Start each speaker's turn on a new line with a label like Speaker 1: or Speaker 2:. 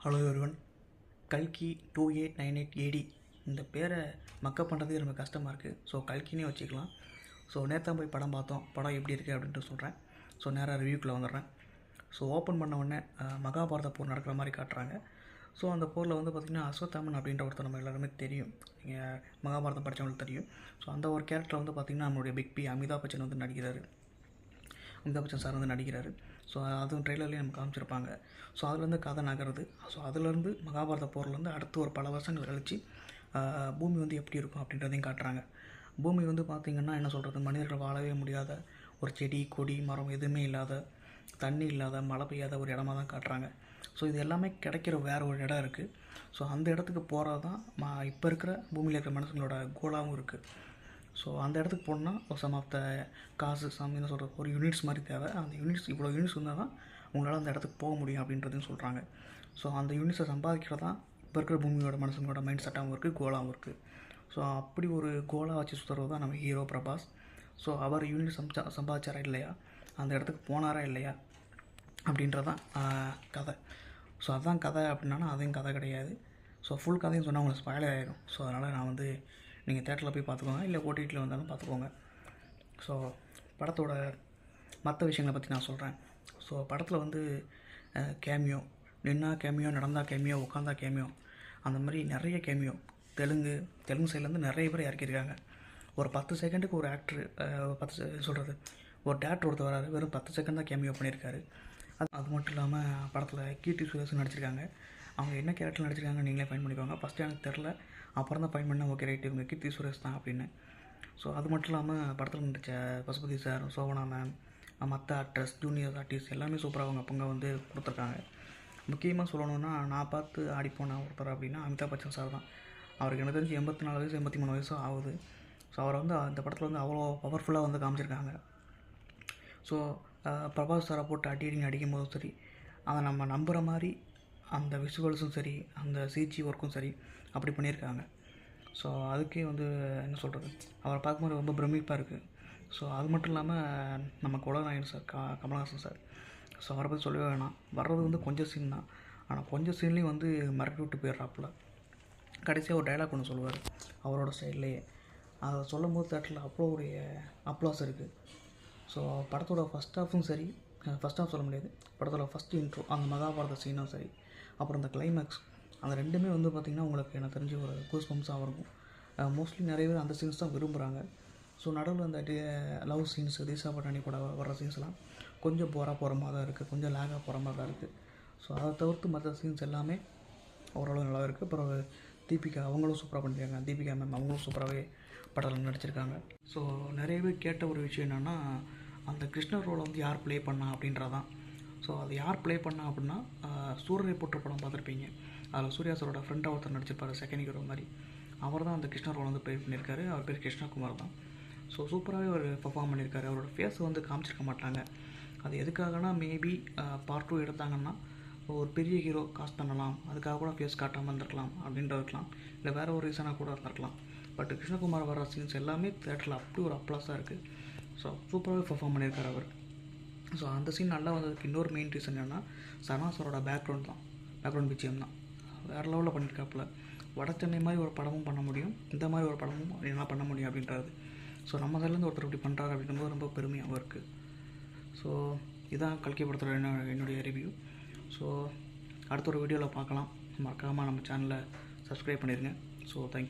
Speaker 1: Hello everyone. கல்கி 2898 ஏடி இந்த பேரை மக்கப் பண்ணுறதுக்கு ரொம்ப கஷ்டமாக இருக்குது. ஸோ கல்கினே வச்சுக்கலாம். ஸோ நேற்று போய் படம் பார்த்தோம். படம் எப்படி இருக்குது அப்படின்ட்டு சொல்கிறேன். ஸோ நேராக ரிவ்யூக்குள்ளே வந்துடுறேன். ஸோ ஓப்பன் பண்ண உடனே மகாபாரத போர் நடக்கிற மாதிரி காட்டுறாங்க. ஸோ அந்த போரில் வந்து பார்த்திங்கன்னா அஸ்வத்தாமன் அப்படின்ற ஒருத்தர் நம்ம எல்லாருமே தெரியும். நீங்கள் மகாபாரதம் படித்தவங்களுக்கு தெரியும். ஸோ அந்த ஒரு கேரக்டர் வந்து பார்த்திங்கன்னா நம்மளுடைய பிக் பி அமிதாப் பச்சன் வந்து நடிக்கிறாரு. அமிதாப் பச்சன் சார் வந்து நடிக்கிறாரு. ஸோ அதுவும் ட்ரெய்லர்லேயும் நம்ம காமிச்சிருப்பாங்க. ஸோ அதுலேருந்து கதை நகருது. ஸோ அதுலேருந்து மகாபாரத போர்லேருந்து அடுத்து ஒரு பல வருஷங்கள் கழித்து பூமி வந்து எப்படி இருக்கும் அப்படின்றதையும் காட்டுறாங்க. பூமி வந்து பார்த்திங்கன்னா என்ன சொல்கிறது, மனிதர்கள் வாழவே முடியாத ஒரு செடி கொடி மரம் எதுவுமே இல்லாத, தண்ணி இல்லாத, மழை பெய்யாத ஒரு இடமா தான் காட்டுறாங்க. ஸோ இது எல்லாமே கிடைக்கிற வேறு ஒரு இடம் இருக்குது. ஸோ அந்த இடத்துக்கு போகிறது தான் இப்போ இருக்கிற பூமியில் இருக்கிற மனுஷங்களோட கோலாகவும் இருக்குது. ஸோ அந்த இடத்துக்கு போனால் சம் ஆஃப் த காசு என்ன சொல்கிறது, ஒரு யூனிட்ஸ் மாதிரி தேவை. அந்த யூனிட்ஸ் இவ்வளோ யூனிட்ஸ் இருந்தால் தான் உங்களால் அந்த இடத்துக்கு போக முடியும் அப்படின்றதையும் சொல்கிறாங்க. ஸோ அந்த யூனிட்ஸை சம்பாதிக்கிறது தான் இப்போ இருக்கிற பூமியோட மனுஷங்களோட மைண்ட் செட்டாகவும் இருக்குது, கோலாகவும் இருக்குது. ஸோ அப்படி ஒரு கோலாக வச்சு சுற்றுறது தான் நம்ம ஹீரோ பிரபாஸ். ஸோ அவர் யூனிட் சம்பாதிச்சாரா இல்லையா, அந்த இடத்துக்கு போனாரா இல்லையா அப்படின்றதான் கதை. ஸோ அதுதான் கதை அப்படின்னா அதையும் கதை கிடையாது. ஸோ ஃபுல் கதையும் சொன்னால் உங்களுக்கு ஸ்பாயிலர் ஆகிடும். ஸோ அதனால் நான் வந்து நீங்கள் தேட்டரில் போய் பார்த்துக்கோங்க, இல்லை ஓடிடியில் வந்தாலும் பார்த்துக்கோங்க. ஸோ படத்தோட மற்ற விஷயங்களை பற்றி நான் சொல்கிறேன். ஸோ படத்தில் வந்து கேமியோ, நின்னா கேமியோ, நடந்தா கேமியோ, உட்காந்தா கேமியோ, அந்த மாதிரி நிறைய கேமியோ தெலுங்கு சைட்லேருந்து நிறைய பேர் இறக்கியிருக்காங்க. ஒரு 10 செகண்டுக்கு ஒரு ஆக்டர், 10 சொல்கிறது ஒரு டேரக்டர் ஒருத்தர் வராரு, வெறும் 10 செகண்ட் தான் கேமியோ பண்ணியிருக்காரு. அது மட்டும் இல்லாமல் படத்தில் கீர்த்தி சுரேஷ் நடிச்சிருக்காங்க. அவங்க என்ன கேரக்டர் நடிச்சிருக்காங்க நீங்களே ஃபைன் பண்ணிக்கோங்க. ஃபஸ்ட்டு எனக்கு தெரில, அப்புறம் தான் ஃபைன் பண்ணேன். ஓகே ரைட், இவங்க கீர்த்தி சுரேஷ் தான் அப்படின்னு. ஸோ அது மட்டும் இல்லாமல் படத்தில் நடித்த பசுபதி சார், சோபனா மேம், மற்ற ஆக்ட்ரஸ், ஜூனியர் ஆர்டிஸ்ட் எல்லாமே சூப்பராக அவங்க பங்கு வந்து கொடுத்துருக்காங்க. முக்கியமாக சொல்லணுன்னா நான் பார்த்து ஆடிப்போன ஒருத்தர் அப்படின்னா அமிதாப் பச்சன் சார் தான். அவருக்கு எனக்கு தெரிஞ்சு 84 வயசு 83 வயசு ஆகுது. ஸோ அவரை வந்து அந்த படத்தில் வந்து அவ்வளோ பவர்ஃபுல்லாக வந்து காமிச்சிருக்காங்க. ஸோ பிரபாஸ் சாரை போட்டு அடின்னு அடிக்கும்போதும் சரி, அதை நம்ம நம்புகிற மாதிரி அந்த விஷுவல்ஸும் சரி, அந்த சிஜி ஒர்க்கும் சரி அப்படி பண்ணியிருக்காங்க. ஸோ அதுக்கே வந்து என்ன சொல்கிறது, அவரை பார்க்கும்போது ரொம்ப பிரமிப்பாக இருக்குது. ஸோ அது மட்டும் இல்லாமல் நம்ம குலநாயகன் சார், கமலஹாசன் சார், ஸோ அவரை பற்றி சொல்லவே வேணாம். வர்றது வந்து கொஞ்சம் சீன் தான், ஆனால் கொஞ்சம் சீன்லேயும் வந்து மறக்கி விட்டு போயிடுறாப்புல. கடைசியாக ஒரு டைலாக் ஒன்று சொல்லுவார் அவரோட ஸ்டைல்லையே. அதை சொல்லும் போது தேட்டரில் அவ்வளோ ஒரு அப்ளாஸ் இருக்குது. ஸோ படத்தோட ஃபஸ்ட் ஹாஃபும் சரி, ஃபஸ்ட் ஹாஃப் சொல்ல முடியாது, படத்தோட ஃபஸ்ட் இன்ட்ரோ அந்த மகாபாரத சீனும் சரி, அப்புறம் அந்த கிளைமேக்ஸ், அந்த ரெண்டுமே வந்து பார்த்திங்கன்னா உங்களுக்கு எனக்கு தெரிஞ்சு ஒரு கூஸ் பம்ப்ஸாக இருக்கும். மோஸ்ட்லி நிறைய பேர் அந்த சீன்ஸ் தான் விரும்புகிறாங்க. ஸோ நடுவில் அந்த லவ் சீன்ஸ், திஷா பட்டானி கூட வர்ற சீன்ஸ்லாம் கொஞ்சம் போராக போகிற மாதிரி தான் இருக்குது, கொஞ்சம் லேகாக போகிற மாதிரி தான் இருக்குது. ஸோ அதை தவிர்த்து மற்ற சீன்ஸ் எல்லாமே ஓரளவு நல்லா இருக்குது. அப்புறம் தீபிகா அவங்களும் சூப்பராக பண்ணியிருக்காங்க. தீபிகா மேம் அவங்களும் சூப்பராகவே படத்தில் நடிச்சிருக்காங்க. ஸோ நிறைய பேர் கேட்ட ஒரு விஷயம் என்னென்னா, அந்த கிருஷ்ணர் ரோலை வந்து யார் ப்ளே பண்ணா அப்படின்றதான். ஸோ அது யார் ப்ளே பண்ணா அப்படின்னா, சூரரை போட்ட படம் பார்த்துருப்பீங்க. அதில் சூர்யா சாரோட ஃப்ரெண்டாக ஒருத்தர் நடிச்சிருப்பார், செகண்ட் ஹீரோ மாதிரி. அவர் தான் அந்த கிருஷ்ணர் ரோல் வந்து ப்ளே பண்ணியிருக்காரு. அவர் பேர் கிருஷ்ணகுமார் தான். ஸோ சூப்பராகவே அவர் பெர்ஃபார்ம் பண்ணியிருக்காரு. அவரோட ஃபேஸ் வந்து காமிச்சிருக்க மாட்டாங்க. அது எதுக்காகனா, மேபி பார்ட் 2 எடுத்தாங்கன்னா ஒரு பெரிய ஹீரோ காஸ்ட் பண்ணலாம், அதுக்காக கூட ஃபேஸ் காட்டாமல் இருந்திருக்கலாம் அப்படின்றதுக்கலாம், இல்லை வேறு ஒரு ரீசனாக கூட இருந்திருக்கலாம். பட் கிருஷ்ணகுமார் வர சீன்ஸ் எல்லாமே தேட்டரில் அப்படி ஒரு அப்ளாஸாக இருக்குது. ஸோ சூப்பராகவே பெர்ஃபார்ம் பண்ணியிருக்காரு அவர். ஸோ அந்த சீன் நல்லா வந்ததுக்கு இன்னொரு மெயின் ரீசன் என்னென்னா, சனா சாரோட பேக்ரவுண்ட் பிஜிஎம் தான் வேறு லெவலில் பண்ணியிருக்காப்புல. வட சென்னை மாதிரி ஒரு படமும் பண்ண முடியும், இந்த மாதிரி ஒரு படமும் என்ன பண்ண முடியும் அப்படின்றது. ஸோ நம்ம சைட்லேருந்து ஒருத்தர் இப்படி பண்ணுறாரு அப்படின்னும்போது ரொம்ப பெருமையாகவும் இருக்குது. ஸோ இதான் கல்கி படத்தோட என்னுடைய ரிவ்யூ. ஸோ அடுத்த ஒரு வீடியோவில் பார்க்கலாம். மறக்காமல் நம்ம சேனலை சப்ஸ்கிரைப் பண்ணிடுங்க. So thank you.